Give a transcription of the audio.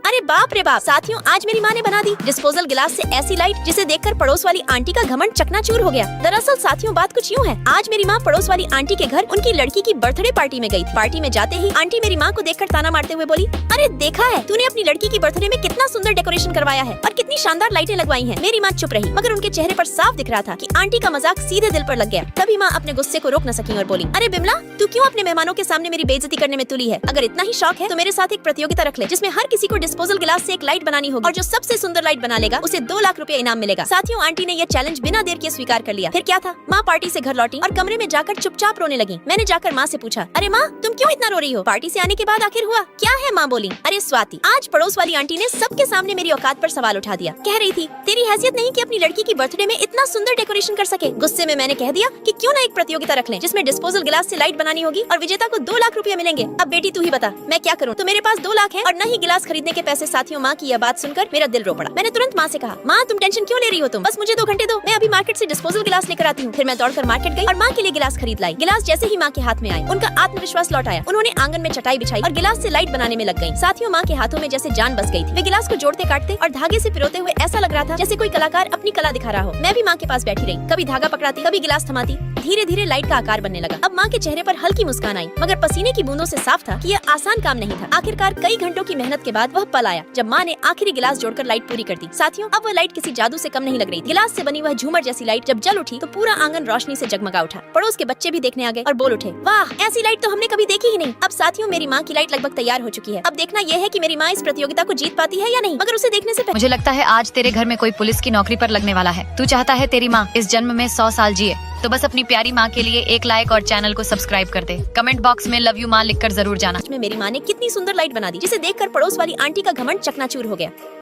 अरे बाप रे बाप साथियों, आज मेरी माँ ने बना दी डिस्पोजल गिलास से ऐसी लाइट जिसे देखकर पड़ोस वाली आंटी का घमंड चकनाचूर हो गया। दरअसल साथियों बात कुछ यूँ है, आज मेरी माँ पड़ोस वाली आंटी के घर उनकी लड़की की बर्थडे पार्टी में गई। पार्टी में जाते ही आंटी मेरी माँ को देखकर ताना मारते हुए बोली, अरे देखा है तूने अपनी लड़की की बर्थडे में कितना सुंदर डेकोरेशन करवाया है और कितनी शानदार लाइटें लगवाई हैं। मेरी माँ चुप रही, मगर उनके चेहरे पर साफ दिख रहा था कि आंटी का मजाक सीधे दिल पर लग गया। तभी माँ अपने गुस्से को रोक न सकी और बोली, अरे बिमला तू क्यों अपने मेहमानों के सामने मेरी बेइज्जती करने में तुली है? अगर इतना ही शौक है तो मेरे साथ एक प्रतियोगिता रख ले जिसमें हर किसी को डिस्पोजल गिलास से एक लाइट बनानी होगी और जो सबसे सुंदर लाइट बना लेगा उसे 2 लाख रुपए इनाम मिलेगा। साथियों आंटी ने यह चैलेंज बिना देर किए स्वीकार कर लिया। फिर क्या था, माँ पार्टी से घर लौटी और कमरे में जाकर चुपचाप रोने लगी। मैंने जाकर माँ से पूछा, अरे माँ तुम क्यों इतना रो रही हो? पार्टी से आने के बाद आखिर हुआ क्या है? माँ बोली, अरे स्वाति आज पड़ोस वाली आंटी ने सबके सामने मेरी औकात पर सवाल उठा दिया। कह रही थी तेरी हैसियत नहीं कि अपनी लड़की की बर्थडे में इतना सुंदर डेकोरेशन कर सके। गुस्से में मैंने कह दिया कि क्यों ना एक प्रतियोगिता रख लें जिसमें डिस्पोजल गिलास से लाइट बनानी होगी और विजेता को 2 लाख रुपए मिलेंगे। अब बेटी तू ही बता मैं क्या करूँ? तो मेरे पास 2 लाख है और न ही गिलास खरीदने के पैसे। साथियों माँ की यह बात सुनकर मेरा दिल रो पड़ा। मैंने तुरंत माँ से कहा, माँ तुम टेंशन क्यों ले रही हो? तुम बस मुझे 2 घंटे दो, मैं अभी मार्केट से डिस्पोजल गिलास लेकर आती हूँ। फिर मैं दौड़कर मार्केट गई और माँ के लिए गिलास खरीद लाई। गिलास जैसे ही माँ के हाथ में आए उनका आत्मविश्वास लौट आया। उन्होंने आंगन में चटाई बिछाई और गिलास से लाइट बनाने में लग गयी। साथियों माँ के हाथों में जैसे जान बस गई थी। वे गिलास को जोड़ते काटते और धागे से पिरोते हुए ऐसा लग रहा था जैसे कोई कलाकार अपनी कला दिखा रहा हो। मैं भी माँ के पास बैठी रही, कभी धागा पकड़ाती कभी गिलास थमाती। धीरे धीरे लाइट का आकार बनने लगा। अब माँ के चेहरे पर हल्की मुस्कान आई, मगर पसीने की बूंदों से साफ था कि यह आसान काम नहीं था। आखिरकार कई घंटों की मेहनत के बाद वह पल आया जब माँ ने आखिरी गिलास जोड़कर लाइट पूरी कर दी। साथियों अब वह लाइट किसी जादू से कम नहीं लग रही थी। गिलास से बनी वह झूमर जैसी लाइट जब जल उठी तो पूरा आंगन रोशनी से जगमगा उठा। पड़ोस के बच्चे भी देखने आ गए और बोल उठे, वाह ऐसी लाइट तो हमने कभी देखी ही नहीं। अब साथियों मेरी माँ की लाइट लगभग तैयार हो चुकी है। अब देखना यह है कि मेरी माँ इस प्रतियोगिता को जीत पाती है या नहीं। मगर उसे देखने से मुझे लगता है आज तेरे घर में कोई पुलिस की नौकरी पर लगने वाला है। तू चाहता है तेरी माँ इस जन्म में 100 साल जिए, तो बस अपनी प्यारी माँ के लिए एक लाइक और चैनल को सब्सक्राइब कर दे। कमेंट बॉक्स में लव यू माँ लिखकर जरूर जाना। मेरी माँ ने कितनी सुंदर लाइट बना दी जिसे देखकर पड़ोस वाली आंटी का घमंड चकनाचूर हो गया।